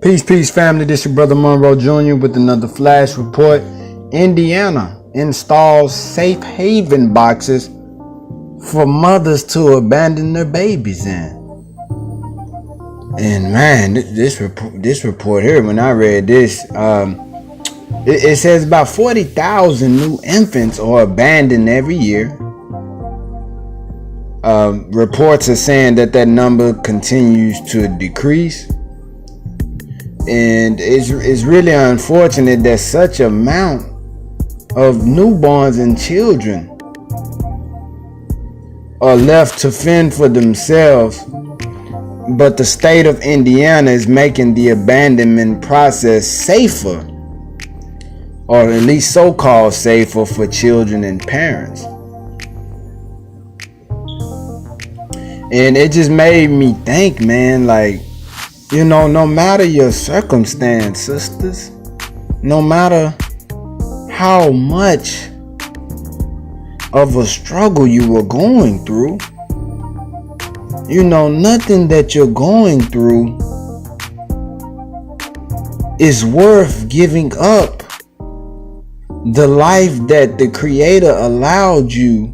Peace, family. This your brother Monroe Jr. with another flash report. Indiana installs safe haven boxes for mothers to abandon their babies in. And man, this report here, when I read this, it says about 40,000 new infants are abandoned every year. Reports are saying that number continues to decrease. And it's really unfortunate that such amount of newborns and children are left to fend for themselves. But the state of Indiana is making the abandonment process safer, or at least so-called safer, for children and parents. And it just made me think, man, like, you know, no matter your circumstance, sisters, no matter how much of a struggle you were going through, you know, nothing that you're going through is worth giving up the life that the Creator allowed you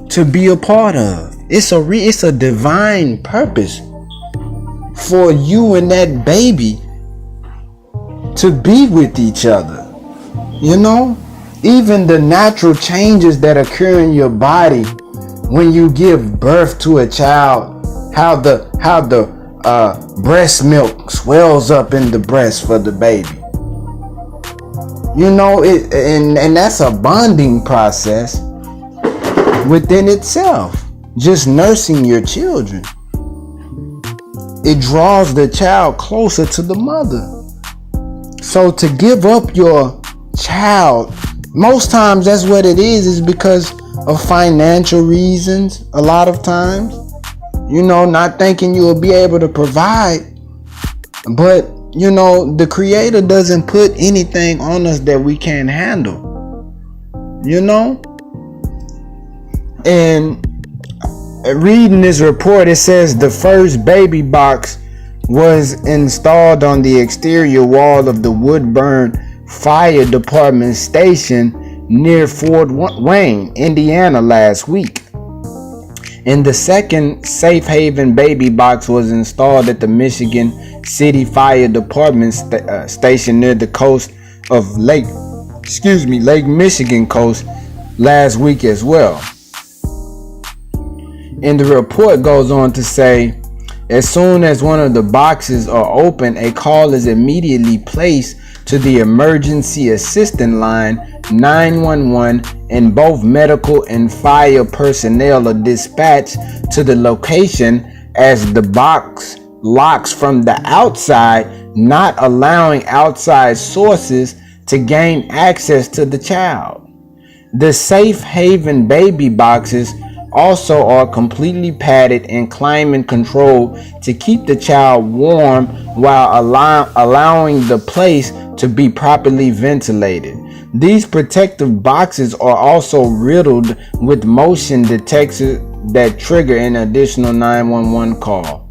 to be a part of. It's a divine purpose for you and that baby to be with each other. You know, even the natural changes that occur in your body when you give birth to a child, how the breast milk swells up in the breast for the baby. You know, and that's a bonding process within itself. Just nursing your children, it draws the child closer to the mother. So to give up your child, most times that's what it is because of financial reasons. A lot of times, you know, not thinking you will be able to provide. But, you know, the Creator doesn't put anything on us that we can't handle, you know. And reading this report, it says the first baby box was installed on the exterior wall of the Woodburn Fire Department station near Fort Wayne, Indiana last week. And the second safe haven baby box was installed at the Michigan City Fire Department station near the coast of Lake Michigan coast last week as well. And the report goes on to say, as soon as one of the boxes are open, a call is immediately placed to the emergency assistance line 911, and both medical and fire personnel are dispatched to the location as the box locks from the outside, not allowing outside sources to gain access to the child. The safe haven baby boxes also are completely padded and climate controlled to keep the child warm while allowing the place to be properly ventilated. These protective boxes are also riddled with motion detectors that trigger an additional 911 call.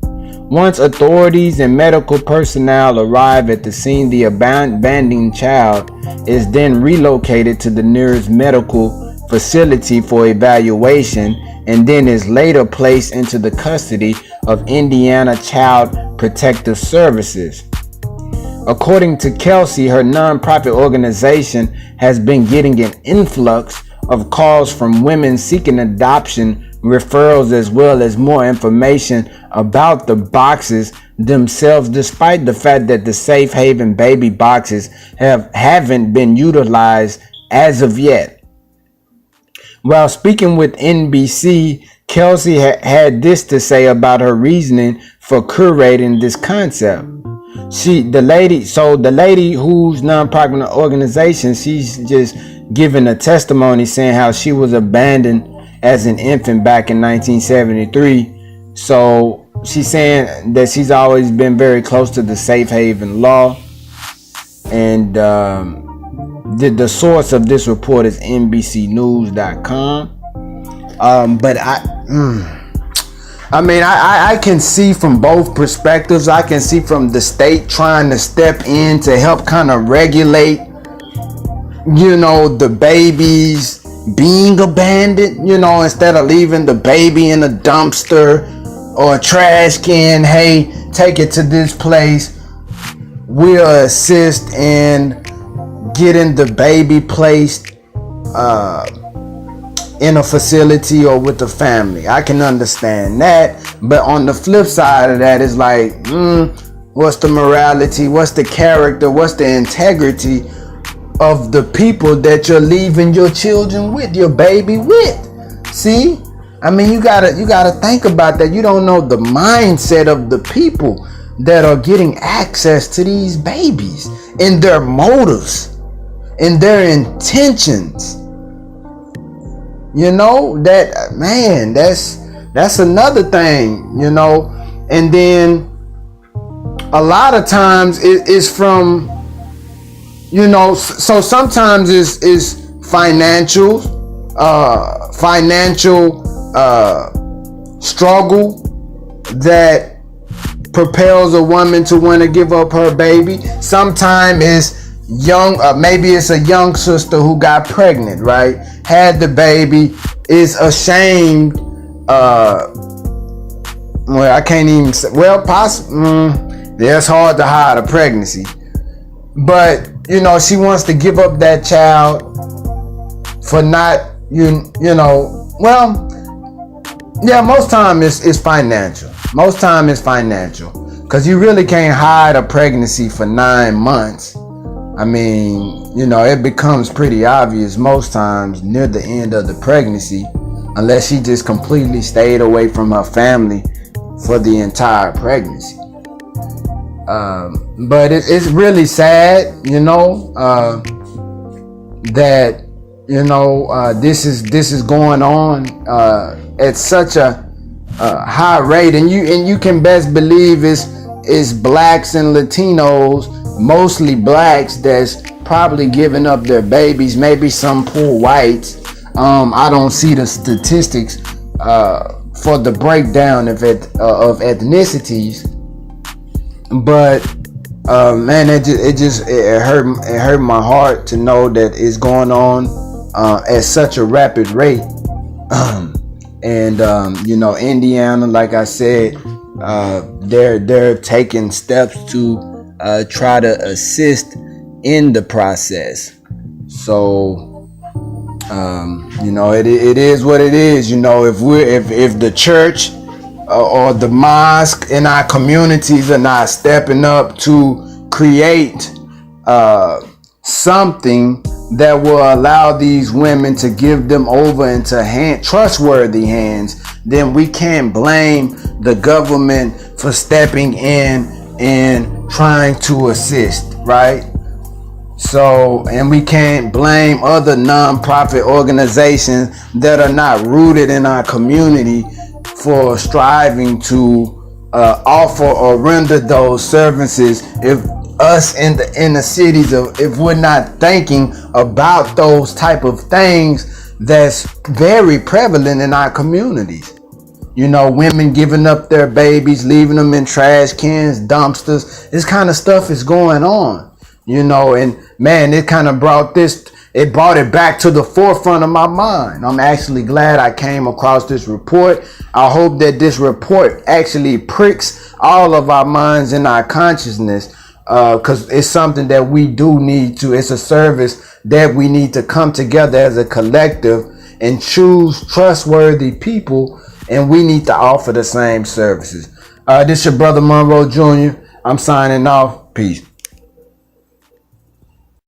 Once authorities and medical personnel arrive at the scene, the abandoned child is then relocated to the nearest medical facility for evaluation, and then is later placed into the custody of Indiana Child Protective Services. According to Kelsey, her nonprofit organization has been getting an influx of calls from women seeking adoption, referrals, as well as more information about the boxes themselves, despite the fact that the safe haven baby boxes haven't been utilized as of yet. While speaking with NBC, Kelsey had this to say about her reasoning for curating this concept. The lady whose nonprofit organization, she's just giving a testimony saying how she was abandoned as an infant back in 1973. So she's saying that she's always been very close to the safe haven law. And the source of this report is NBCnews.com. But I mean, I can see from both perspectives. I can see from the state trying to step in to help kind of regulate, the babies being abandoned, instead of leaving the baby in a dumpster or a trash can. Hey, take it to this place. We'll assist in getting the baby placed in a facility or with the family. I can understand that, but on the flip side of that is like, what's the morality, what's the character, what's the integrity of the people that you're leaving your children with, your baby with? See, I mean, you gotta think about that. You don't know the mindset of the people that are getting access to these babies, and their motives and their intentions. That, man, that's another thing, and then a lot of times it is from, so sometimes it's financial struggle that propels a woman to want to give up her baby. Sometimes it's maybe it's a young sister who got pregnant, right? Had the baby, is ashamed. Well, I can't even say. Well, yeah, it's hard to hide a pregnancy, but she wants to give up that child for not, well, yeah. Most time it's financial. Most time it's financial, because you really can't hide a pregnancy for 9 months. I mean, it becomes pretty obvious most times near the end of the pregnancy, unless she just completely stayed away from her family for the entire pregnancy. But it's really sad, that this is going on at such a high rate, and you can best believe it's blacks and Latinos, mostly blacks, that's probably giving up their babies. Maybe some poor whites. I don't see the statistics for the breakdown of ethnicities, but man, it hurt my heart to know that it's going on at such a rapid rate. And Indiana, like I said, they're taking steps to try to assist in the process. So it is what it is. If the church or the mosque in our communities are not stepping up to create something that will allow these women to give them over into trustworthy hands, then we can't blame the government for stepping in and trying to assist, right? So, and we can't blame other non-profit organizations that are not rooted in our community for striving to offer or render those services. If us in the cities, if we're not thinking about those type of things that's very prevalent in our communities. Women giving up their babies, leaving them in trash cans, dumpsters. This kind of stuff is going on, and man, it kind of brought it back to the forefront of my mind. I'm actually glad I came across this report. I hope that this report actually pricks all of our minds and our consciousness, because it's something that we do need to. It's a service that we need to come together as a collective and choose trustworthy people, and we need to offer the same services. This is your brother Monroe Jr. I'm signing off. Peace.